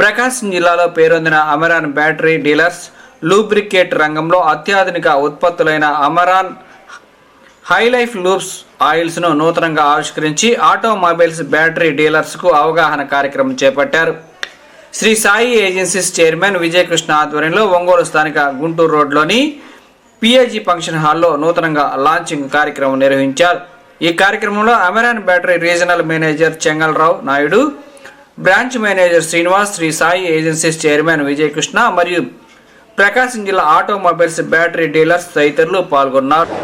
ప్రకాశం జిల్లాలో పేరొందిన Amaron battery dealers lubricate రంగంలో అత్యాధునిక ఉత్పత్తులైన అమెరాన్ హైలైఫ్ లూబ్స్ ఆయిల్స్ను నూతనంగా ఆవిష్కరించి ఆటోమొబైల్స్ బ్యాటరీ డీలర్స్కు అవగాహన కార్యక్రమం చేపట్టారు. శ్రీ సాయి ఏజెన్సీస్ చైర్మన్ విజయకృష్ణ ఆధ్వర్యంలో ఒంగోలు స్థానిక గుంటూరు రోడ్లోని పిఏజీ ఫంక్షన్ హాల్లో నూతనంగా లాంచింగ్ కార్యక్రమం నిర్వహించారు. ఈ కార్యక్రమంలో Amaron battery regional manager Chengalrao Naidu, branch manager Srinivas, Sri Sai agencies chairman Vijayakrishna మరియు ప్రకాశం జిల్లా ఆటోమొబైల్స్ బ్యాటరీ డీలర్స్ తదితరులు పాల్గొన్నారు.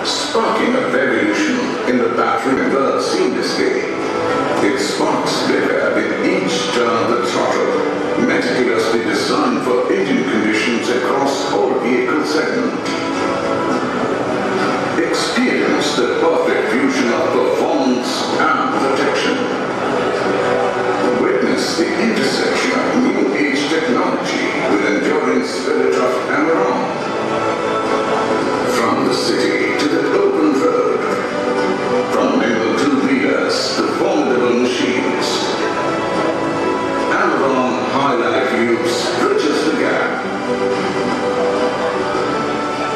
Sparking a revolution in the battery world seamlessly. It sparks bigger with each turn of the throttle, meticulously designed for engine conditions across all vehicle segments. Experience the perfect fusion of performance and protection. Witness the intersection of new age technology with enduring spirit of Ameron. From the city to the open road, from nimble two-wheelers to formidable machines, Ameron High-Life Lubes bridges the gap.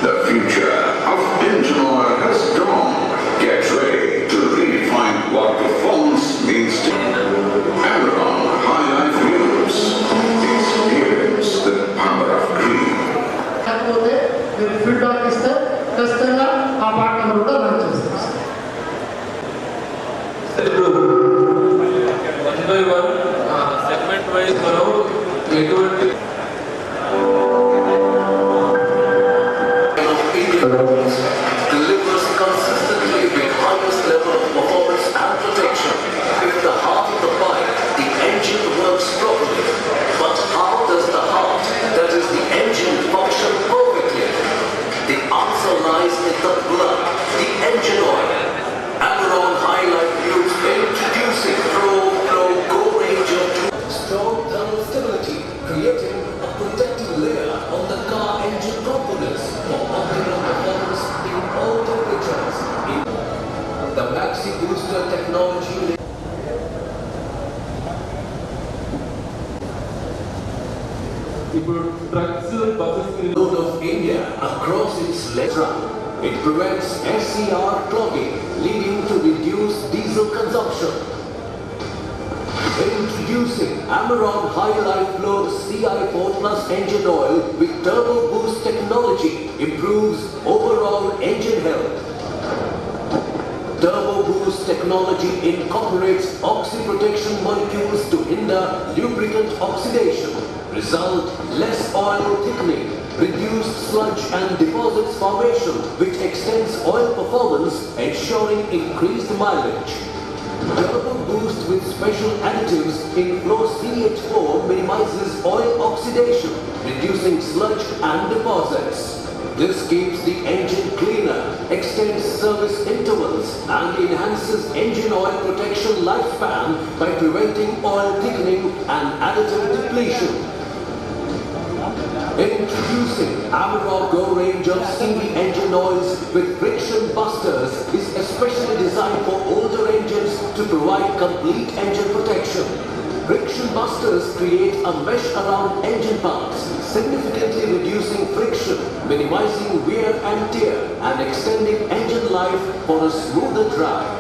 The future of engine oil has dawned. Get ready to redefine what performance means to Ameron High-Life Lubes. Experience the power of green. ఖచ్చితంగా ఆ part number కూడా run చేస్తాం. One by one segment wise మనం ఎటువంటి delivers consistently the highest level of performance and protection. If the heart of the bike, the engine works properly. But how does the heart, that is the engine, function perfectly? The answer lies in the blood, the engine oil. Ameron High-Life Lubes introducing Pro Go range of strong thermal stability, creating a protective layer on the car engine components for optimal performance in all temperatures. The Maxi Booster technology. ఇప్పుడు trucks buses Road of India across its length run. It prevents SCR clogging, leading to reduced diesel consumption. Introducing Ameron High-Life Load CI4 Plus engine oil with Turbo Boost technology improves overall engine health. Turbo Boost technology incorporates oxy-protection molecules to hinder lubricant oxidation. Result, less oil thickening, reduced sludge and deposits formation, which extends oil performance, ensuring increased mileage. Turbo Boost with special additives in Flow CH4 minimizes oil oxidation, reducing sludge and deposits. This keeps the engine cleaner, extends service intervals, and enhances engine oil protection lifespan by preventing oil thickening and additive depletion. Introducing Ameron Go range of CV engine oils with friction busters is especially designed for older engines to provide complete engine protection. Friction busters create a mesh around engine parts, significantly reducing friction, minimizing wear and tear, and extending engine life for a smoother drive.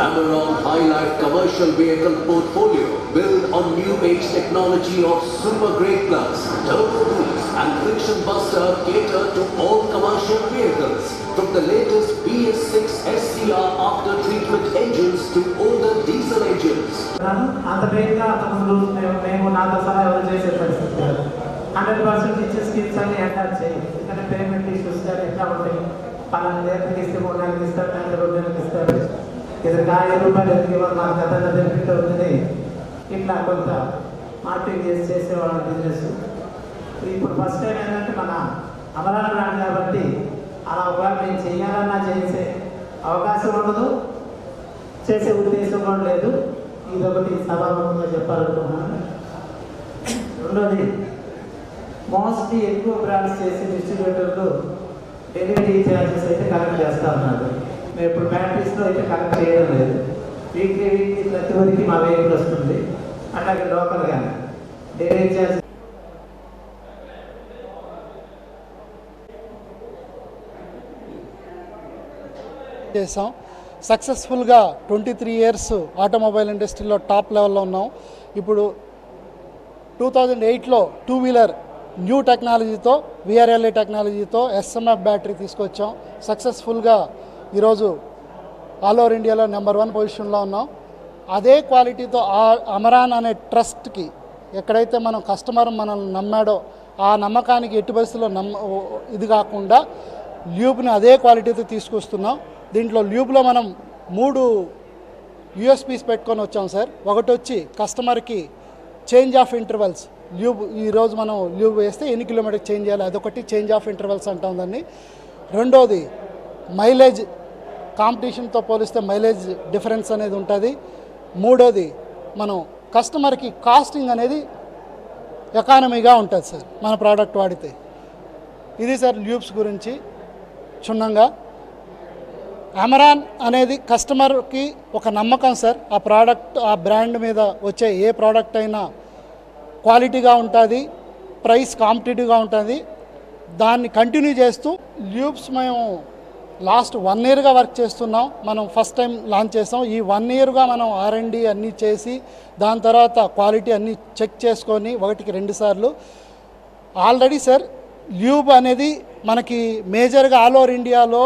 Ameron High-Life commercial vehicle portfolio built on new age technology of Super Grade Plus, Turbo Boost and Friction Buster cater to all commercial vehicles, from the latest BS6 SCR after treatment engines to older diesel engines. అంత బేగా తమను మేము నాతో సహా ఎవరు చేసే పరిస్థితి లేదు. 100% ఇచ్చే స్కీమ్స్ అన్ని అటాచ్ చేయి. ఎందుకంటే పేమెంట్ ఇష్యూస్ కానీ ఎట్లా ఉంటాయి, పలానా దేనికి ఇస్తే 3 నెలలకు ఇస్తారు, 2 నెలలకు ఇస్తారు, ఇది 5 రూపాయలు ఎందుకు ఇవ్వాలి, మాకు గతంలో బెనిఫిట్ అవుతుంది. ఇట్లా కొంత మార్కెటింగ్ చేసేవాళ్ళ బిజినెస్. ఇప్పుడు ఫస్ట్ టైం ఏంటంటే మన అమరావతి బ్రాండ్ కాబట్టి అలా ఒకవేళ మేము చేయాలన్నా చేసే అవకాశం ఉండదు. చేసే ఉద్దేశం కూడా లేదు. ఇదొకటి సభాముఖంగా చెప్పాలనుకున్నాను. రెండోది, మోస్ట్లీ ఎక్కువ బ్రాండ్స్ చేసే డిస్ట్రిబ్యూటర్లు డెలివరీ ఛార్జెస్ అయితే కలెక్ట్ చేస్తూ ఉన్నారు. మేము ఇప్పుడు బ్యాటరీస్లో అయితే కలెక్ట్ చేయడం లేదు. వీక్లీ ప్రతి ఊరికి మా వెహికల్ వస్తుంది. అట్లాగే లోకల్గా డెలివరీ ఛార్జ్ చేసాం. సక్సెస్ఫుల్గా 23 ఇయర్స్ ఆటోమొబైల్ ఇండస్ట్రీలో టాప్ లెవెల్లో ఉన్నాం. ఇప్పుడు 2008లో 2 వీలర్ న్యూ టెక్నాలజీతో, విఆర్ఎల్ఏ టెక్నాలజీతో ఎస్ఎంఎఫ్ బ్యాటరీ తీసుకొచ్చాం. సక్సెస్ఫుల్గా ఈరోజు ఆల్ ఓవర్ ఇండియాలో నెంబర్ 1 పొజిషన్లో ఉన్నాం. అదే క్వాలిటీతో ఆ అమరాన్ అనే ట్రస్ట్కి ఎక్కడైతే మనం కస్టమర్ మనల్ని నమ్మాడో ఆ నమ్మకానికి ఎట్టి పరిస్థితుల్లో ఇది కాకుండా ల్యూబ్ని అదే క్వాలిటీతో తీసుకొస్తున్నాం. దీంట్లో ల్యూబ్లో మనం 3 యూఎస్పీస్ పెట్టుకొని వచ్చాం సార్. ఒకటి వచ్చి కస్టమర్కి చేంజ్ ఆఫ్ ఇంటర్వెల్స్, ల్యూబ్ ఈరోజు మనం ల్యూబ్ వేస్తే ఎన్ని కిలోమీటర్కి చేంజ్ చేయాలి, అదొకటి చేంజ్ ఆఫ్ ఇంటర్వెల్స్ అంటాం దాన్ని. రెండోది మైలేజ్, కాంపిటీషన్తో పోలిస్తే మైలేజ్ డిఫరెన్స్ అనేది ఉంటుంది. మూడోది మనం కస్టమర్కి కాస్టింగ్ అనేది ఎకానమీగా ఉంటుంది సార్ మన ప్రోడక్ట్ వాడితే. ఇది సార్ ల్యూబ్స్ గురించి క్షుణ్ణంగా. అమరాన్ అనేది కస్టమర్కి ఒక నమ్మకం సార్. ఆ ప్రోడక్ట్, ఆ బ్రాండ్ మీద వచ్చే ఏ ప్రోడక్ట్ అయినా క్వాలిటీగా ఉంటుంది, ప్రైస్ కాంపిటేటివ్గా ఉంటుంది. దాన్ని కంటిన్యూ చేస్తూ ల్యూబ్స్ మేము లాస్ట్ 1 ఇయర్గా వర్క్ చేస్తున్నాం. మనం ఫస్ట్ టైం లాంచ్ చేస్తాం. ఈ 1 ఇయర్గా మనం R&D అన్నీ చేసి దాని తర్వాత క్వాలిటీ అన్నీ చెక్ చేసుకొని 1కి 2 సార్లు ఆల్రెడీ సార్ ల్యూబ్ అనేది మనకి మేజర్గా ఆల్ ఓవర్ ఇండియాలో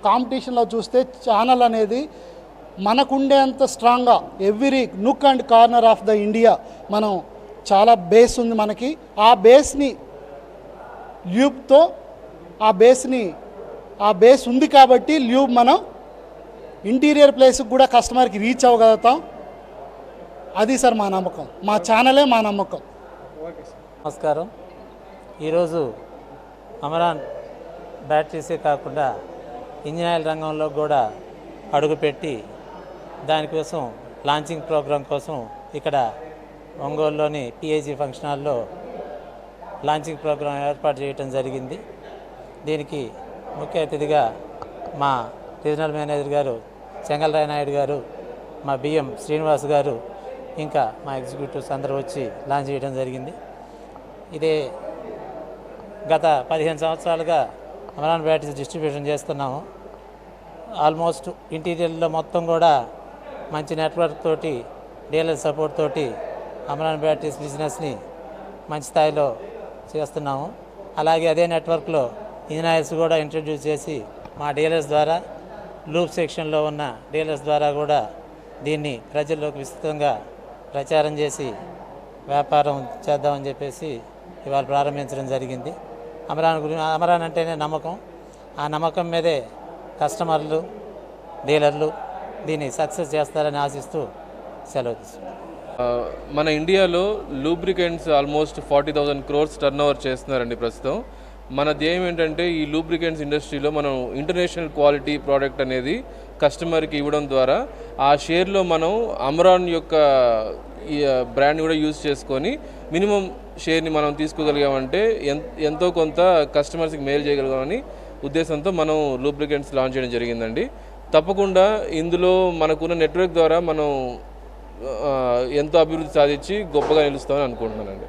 కాంపిటీషన్లో చూస్తే ఛానల్ అనేది మనకుండేంత స్ట్రాంగ్గా every nook and corner of the India మనం చాలా బేస్ ఉంది మనకి. ఆ బేస్ని ల్యూబ్తో ఆ బేస్ ఉంది కాబట్టి ల్యూబ్ మనం ఇంటీరియర్ ప్లేస్కి కూడా కస్టమర్కి రీచ్ అవ్వగలుగుతాం. అది సార్ మా నమ్మకం, మా ఛానలే మా నమ్మకం. నమస్కారం. ఈరోజు అమరాన్ బ్యాటరీసే కాకుండా ఇంజనీరింగ్ రంగంలో కూడా అడుగుపెట్టి దానికోసం లాంచింగ్ ప్రోగ్రాం కోసం ఇక్కడ ఒంగోలులోని పిఐజీ ఫంక్షన్ హాల్లో లాంచింగ్ ప్రోగ్రాం ఏర్పాటు చేయడం జరిగింది. దీనికి ముఖ్య అతిథిగా మా రీజనల్ మేనేజర్ గారు చెంగల్రాయ నాయుడు గారు, మా బిఎం శ్రీనివాస్ గారు, ఇంకా మా ఎగ్జిక్యూటివ్స్ అందరూ వచ్చి లాంచ్ చేయడం జరిగింది. ఇదే గత 15 సంవత్సరాలుగా అమరాన్ బ్యాటరీస్ డిస్ట్రిబ్యూషన్ చేస్తున్నాము. ఆల్మోస్ట్ ఇంటీరియర్లో మొత్తం కూడా మంచి నెట్వర్క్ తోటి, డీలర్ సపోర్ట్ తోటి అమరాన్ బ్యాటరీస్ బిజినెస్ని మంచి స్థాయిలో చేస్తున్నాము. అలాగే అదే నెట్వర్క్లో ఇంజనీర్స్ కూడా ఇంట్రడ్యూస్ చేసి మా డీలర్స్ ద్వారా, లూప్ సెక్షన్లో ఉన్న డీలర్స్ ద్వారా కూడా దీన్ని ప్రజల్లోకి విస్తృతంగా ప్రచారం చేసి వ్యాపారం చేద్దామని చెప్పేసి ఇవాళ ప్రారంభించడం జరిగింది. అమరాన్ అంటేనే నమ్మకం. ఆ నమ్మకం మీదే కస్టమర్లు, డీలర్లు దీన్ని సక్సెస్ చేస్తారని ఆశిస్తూ సెలవు తీసుకుంటాం. మన ఇండియాలో lubricants almost 40,000 crores turn over చేస్తున్నారండి ప్రస్తుతం. మన ధ్యేయం ఏంటంటే ఈ లూబ్రికెంట్స్ ఇండస్ట్రీలో మనం ఇంటర్నేషనల్ క్వాలిటీ ప్రోడక్ట్ అనేది కస్టమర్కి ఇవ్వడం ద్వారా ఆ షేర్లో మనం అమరాన్ యొక్క ఈ బ్రాండ్ కూడా యూజ్ చేసుకొని మినిమం షేర్ని మనం తీసుకోగలిగామంటే ఎంతో కొంత కస్టమర్స్కి మేలు చేయగలిగామని ఉద్దేశంతో మనం లూబ్రికెంట్స్ లాంచ్ చేయడం జరిగిందండి. తప్పకుండా ఇందులో మనకున్న నెట్వర్క్ ద్వారా మనం ఎంతో అభివృద్ధి సాధించి గొప్పగా నిలుస్తామని అనుకుంటున్నానండి.